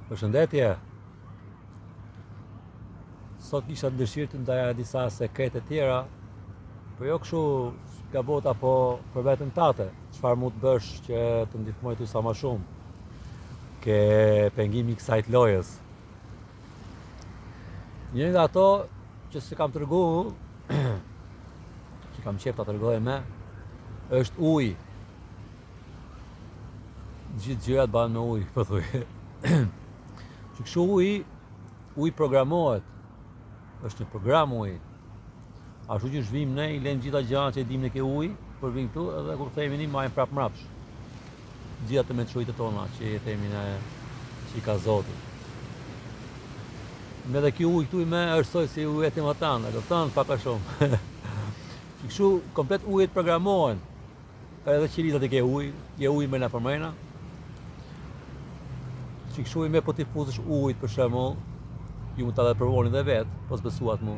Përshëndetje. Sot kisha dëshirë të ndaja disa sekrete tjera, por jo kështu nga bota, po për veten tate. Çfarë mund të bësh që të ndihmoj ty sa më shumë ke pengimi i kësaj të lojës. Një nga ato që si kam tërgu, që kam qef ta tërgoj me, është uji. Gjithë gjërat bëhen me ujë, po thuj. Që kështu uji programohet. Është një program uji. Ashtu që zhvim ne i lënë gjitha gjërat që i dim ne ke uji, për vim këtu edhe kur themi ni marrim prap mrapsh. Gjitha të mençujtë tona që i themi ne që i ka Zoti. Me dhe ky ujë këtu i me është soi si uji tim atan, e kupton pak a shumë. Që kështu komplet ujit programohen. Edhe qilitat i ke uji, je uji më na përmena. Që kështu i me po t'i fuzësh ujit për shembull, ju mund ta dhe provoni dhe vetë, po s'besuat mu,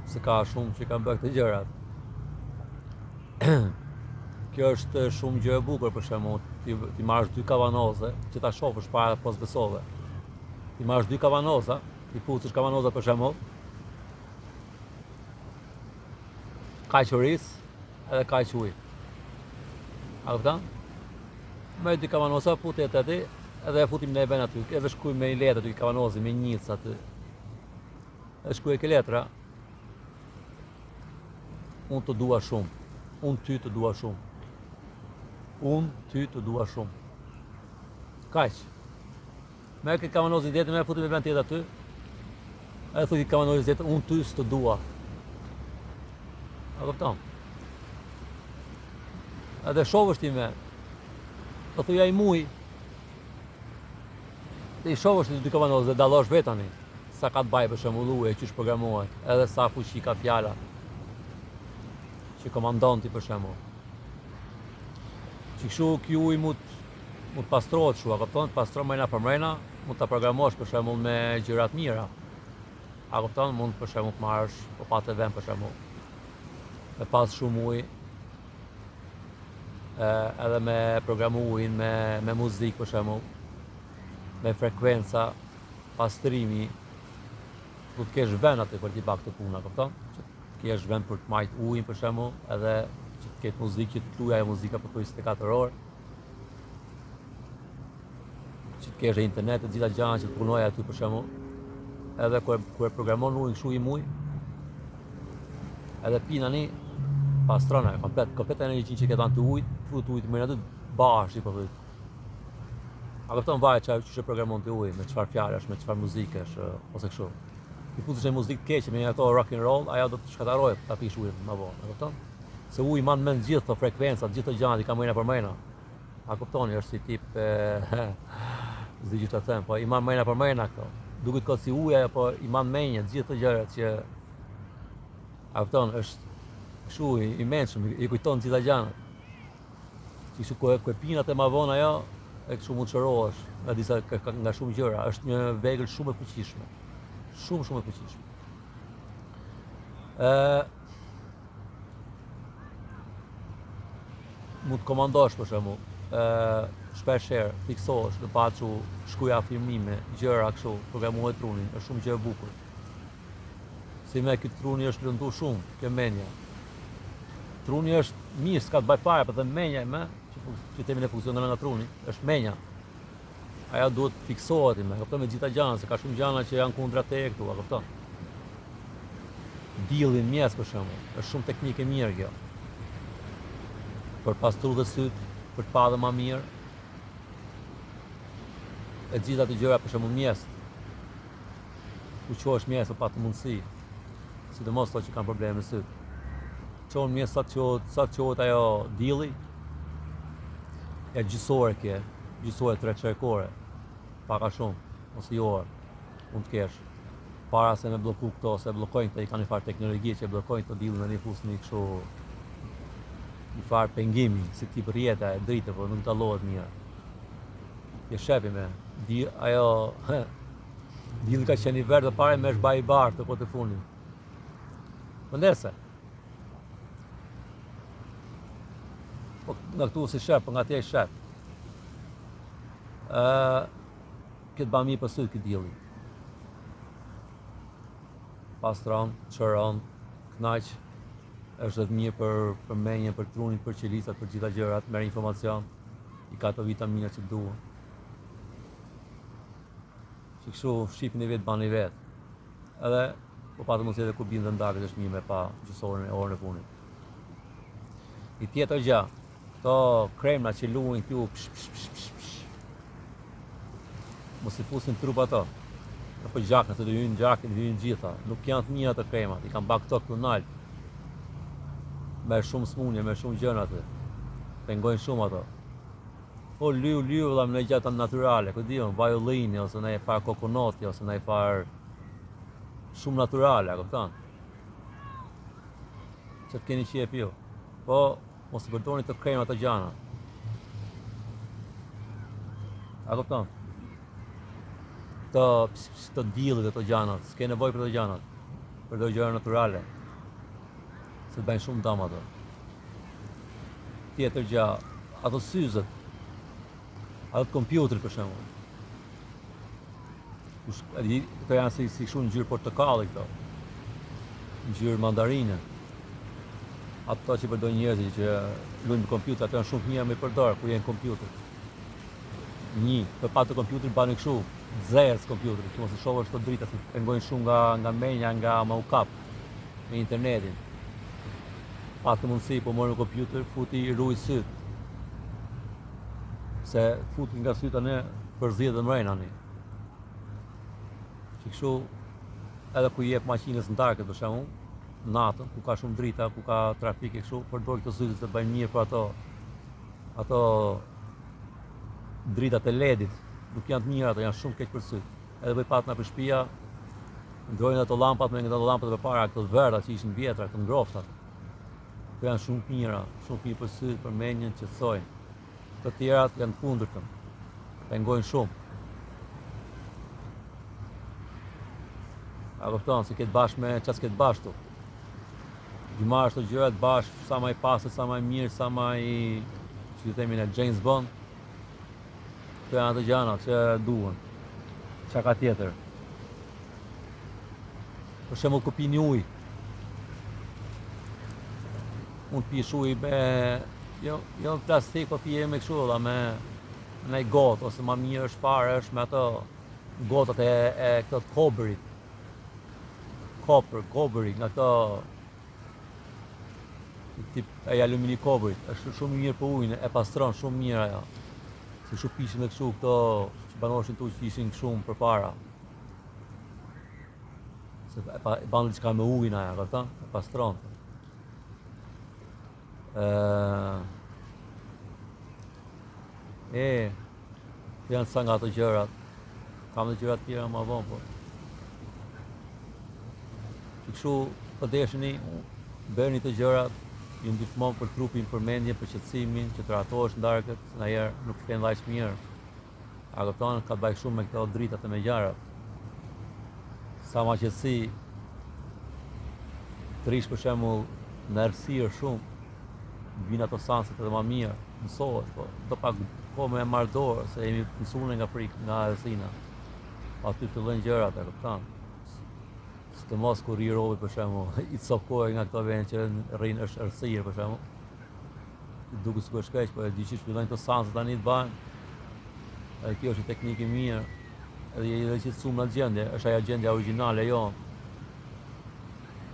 se ka shumë që kanë bërë këtë gjërat. Kjo është shumë gjë e bukur për shembull, ti marrësh 2 kavanoze, që ta shohësh para po s'besove. Ti marrësh 2 kavanoza, ti fuzësh kavanoza për shembull, kaq oris edhe kaq ujë. A kupton? Me 2 kavanoza futet aty, edhe e futim në even aty, edhe shkuj me i letë aty, kavanozi, me njësë aty. Edhe shkuj e ke letra, unë të dua shumë, unë ty të dua shumë, unë ty të dua shumë. Kaq. Me ke kavanozin tjetër, me e futim e even tjetër aty, edhe thuj kavanozin tjetër, unë ty s'të dua. A kupton? Edhe shovësh ti me, do thuj ai muj, ti shovësh ti 2 kavanozë dhe dallosh vetani sa ka të bajë për shembull uji që është programuar, edhe sa fuqi ka fjala që komandon ti për shembull. Që kështu ky ujë mund pastrohet kështu, a kupton? Pastron mrena për mrena, mund ta programosh për shembull me gjëra të mira. A kupton? Mund për shembull të marrësh po patë vend për shembull. Me pas shumë ujë, edhe me programu ujin me muzikë për shembull, me frekuenca, pastrimi, du të kesh vend aty për t'i bërë këtë punë, kupton? Që të kesh vend për të marrë ujin për shembull, edhe që të ketë muzikë, që të luajë ajo muzika për 24 orë. Që të kesh internet e gjitha gjërat që të punojë aty për shembull. Edhe kur e programon ujin kështu i muj, edhe pinani pastron ajo komplet energjinë që ke dhënë te uji, fut ujit më aty bash, si po thotë. A kupton varet që programon ti uji, me çfarë fjalësh, me çfarë muzikesh, ose kështu. Ti futesh në muzikë të keqe, me ato rock and roll, ajo do të shkatërrojë ta pish ujin më vonë, a kupton? Se uji man mend gjithë ato frekuenca, gjithë ato gjëra i ka mëna për mëna. A kuptoni, është si tip s'di gjë të them, po i man mëna për mëna këto. Duket kot si uji, po i man mendje gjithë ato gjërat që a kupton, është kështu i mençur, i kujton gjithë ato gjëra. Që ku e pinat e më vonë ajo, e kështu mund çorohesh nga shumë gjëra, është një vegël shumë e fuqishme. Shumë e fuqishme. Mund të komandosh për shembull, shpesh herë fiksohesh në paçu shkruaj afirmime, gjëra kështu, programohet trunin, është shumë gjë e bukur. Si me këtë truni është lëndu shumë, kjo menja. Truni është mirë, s'ka të bëj fare, për dhe menja me, që temin e funksionon nga truni, është menja. Aja duhet fiksohet me, kupton, me gjitha gjana, se ka shumë gjana që janë kundra te këtu, a kupton. Dillin mjes për shembull, është shumë teknikë e mirë kjo. Për pastru dhe syt, për të pa dhe ma mirë. E gjitha të gjëra për shembull mjes. Ku qohesh mjes pa të mundësi, sidomos ato që kanë probleme me syt. Qohen mjes sa të qohet ajo dilli, e gjysore kje, gjysore 3 çerkore, paka shumë, ose jo orë, mund të kesh. Para se me bloku këto, se blokojnë këto, i ka një farë teknologi që blokojnë këto dilën dhe një fusë një kështu, një farë pengimi, si tip rjeta e dritë, po nuk dallohet mirë. Je shepi me, ajo, dilë ka qenë i verdë dhe pare me është baj i barë të po të funin. Mëndese, po nga këtu si shep, po nga tje i shep. këtë ba mirë për sytë këtë dielli. Pastron, çëron, knaq, është edhe mirë për menjen, për trunin, për qelisat, për gjitha gjërat, merr informacion, i ka ato vitamina që duhen. Që kështu shqipin e vetë bani vetë. Edhe, po patë mundësi edhe kur binë dhe ndakët është mirë me pa gjysë orën e punit. I tjetër gjë, këto kremna që luajnë këtu mos i fusin trup ato. Apo gjakën, se do hyjnë gjakën, hyjnë gjitha. Nuk janë të mira ato kremat, i kanë bak këto këtu nalt. Me shumë smundje, me shumë gjëra aty. Pengojnë shumë ato. Po liu vëlla me gjëra natyrale, ku diun, vajolini ose në far kokonoti ose në far shumë natyrale, a kupton? Që të keni qejf ju. Po mos i përdorni të krema të gjana. A kupton? Të diellit të gjanat, s'ke nevojë për të gjanat. Përdor gjëra natyrale. Se të bëjnë shumë dëm ato. Tjetër gjë, ato syzet. Ato kompjuterit për shembull. Këto janë si kështu ngjyrë portokalli këto. Ngjyrë mandarine. Ato që përdojnë njerëzit që luajnë me kompjuter, ato janë shumë të mira me përdor kur janë kompjuter. Për patë kompjuter bani kështu, zerës kompjuterit, që mos i shohësh këto drita, se pengojnë shumë nga menja, nga maukap, me internetin. Patë mundësi, po morë në kompjuter, futi i ruaj syt. Se futi nga syt anë përzihet dhe mrena ani. Që kështu, edhe ku jep maqinës në darkët për shembull, natën, ku ka shumë drita, ku ka trafik e kështu, përdor këto syze të bëjnë mirë për ato dritat e LED-it. Nuk janë të mira ato, janë shumë keq për sy. Edhe bëj patna për shtëpia, ndrojnë ato llampat me ato llampat e përpara, ato verdha që ishin vjetra, ato ngrofta. Këto janë shumë të mira, shumë mirë për sy, për mendjen, qetësojnë. Të tjerat janë të kundërtën. Pengojnë shumë. A kupton, se ketë bashkë me ças ketë bashkë. Marrësh të gjërat bashkë, sa më i pastër, sa më i mirë, sa më i, që themi në James Bond. Këto janë ato gjëra që duhen. Çka ka tjetër? Për shembull kur pini ujë. Mund të pish ujë me jo plastik, po pije me kështu valla, me një gotë, ose më mirë është fare është me ato gotat e këto të kobërit. Kobëri, nga këto tip e alumini kobërit, është shumë mirë për ujin, e pastron shumë mirë ajo. Se shumë pishin dhe kështu këto që banoshin tu që ishin shumë përpara. Se e banë diçka me ujin aja, kupton? E pastron. Janë sa nga ato gjërat. Kam dhe gjërat tjera ma vonë, po. Që kështu përdesheni, bërni të gjërat, ju ndihmon për trupin, për mendjen, për qetësimin, që të ratohesh ndarkët, se ndonjëherë nuk fen vajs mirë. A kupton, ka bëj shumë me këto dritat e me gjarat. Sa ma qetësi, të rish për shembull në errësirë shumë, vijnë ato sanset edhe më mirë, mësohet, po do pak kohë me marrë dorë, se jemi mësuar nga frikë, nga errësina. Aty fillojnë gjërat, e kupton. Të mos kur i robi për shembull, i copkoj nga këto vende që rrin është errësirë për shembull. Duket sikur është keq, po e di që fillojnë këto sanse tani të bëjnë. Edhe kjo është një teknikë mirë. Edhe që të sumë në gjendje, është ajo gjendja origjinale jo.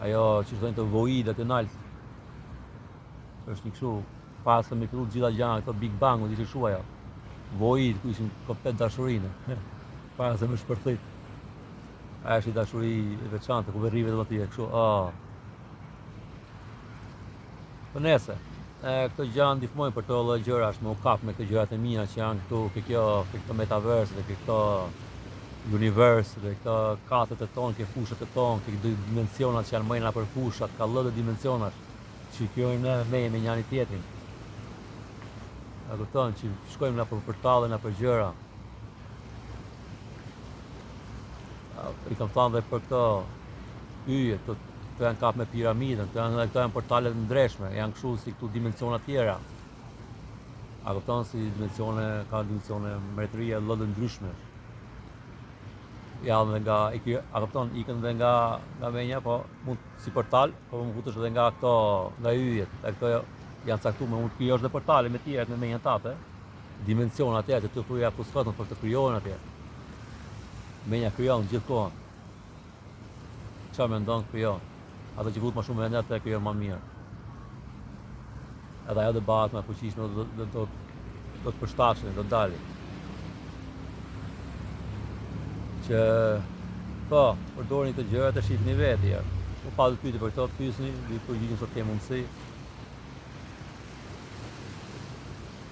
Ajo që thonë të voidat e nalt. Është një kështu, pas se me fillu gjitha gjana, këto Big Bang, ishte kështu ajo. Void, ku ishin komplet dashurinë. Para se më shpërthit. Aja është i dashuri e veçantë, ku verrive dhe më tje, kështu, Për nese, këto gjëra ndihmojnë për të lloj gjërash, me u kap me këto gjërat e mira që janë këtu, këto metaverse, dhe këto universe, dhe këto katët e tonë, këto fushat e tonë, këto dimensionat që janë mëjna për fushat, ka lloj dimensionash që krijojnë me njëri tjetrin. A kupton, që shkojmë na për portale, na për gjëra. I kam thënë dhe për këto yje, këto janë kap me piramidën, këto janë portale të ndryshme, janë kështu si këtu dimensiona tjera. A kupton, si dimensione, ka dimensione mbretërie lloj ndryshme. Javën nga a kupton, ikën dhe nga menja, po mund si portal, po mund futesh edhe nga këto, nga yjet, këto janë caktuar, mund të krijosh edhe portale me tjera me menjën tate, dimensiona atje që të thuja ku s'katën për të krijohen atje. Menja krijon gjithkohën. Çfarë mendon krijon? Ato që fut më shumë ende atë krijon më mirë. Edhe ajo dhe bëhet më fuqishme, do të përshtatshëm, do të dalë. Që po, përdorni të gjërat e shihni vetë ja. U pa të pyetje për këto, pyesni, ju përgjigjem sa të kemi mundësi.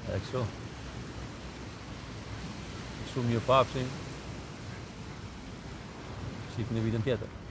E kështu. Shumë mirë pafshim. Shihni në videon tjetër.